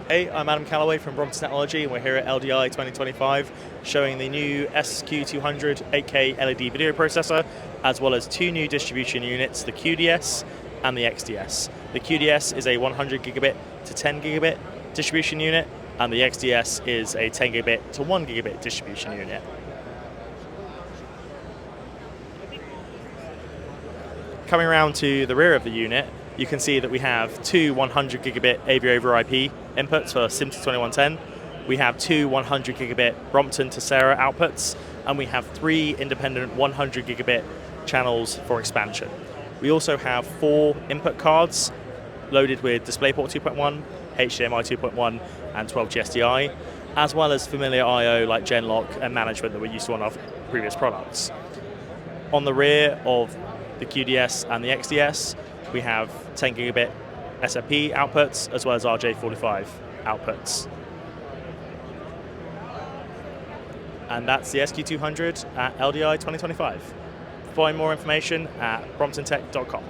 Hey, I'm Adam Calloway from Brompton Technology, and we're here at LDI 2025 showing the new SQ200 8K LED video processor, as well as two new distribution units, the QDS and the XDS. The QDS is a 100 gigabit to 10 gigabit distribution unit, and the XDS is a 10 gigabit to 1 gigabit distribution unit. Coming around to the rear of the unit, you can see that we have two 100 gigabit AV over IP inputs for SQ200. We have two 100 gigabit Brompton to Sarah outputs, and we have three independent 100 gigabit channels for expansion. We also have four input cards loaded with DisplayPort 2.1, HDMI 2.1, and 12G SDI, as well as familiar I/O like Genlock and management that we're used to on our previous products. On the rear of the QDS and the XDS, we have 10 gigabit SMP outputs as well as RJ45 outputs. And that's the SQ200 at LDI 2025. Find more information at bromptontech.com.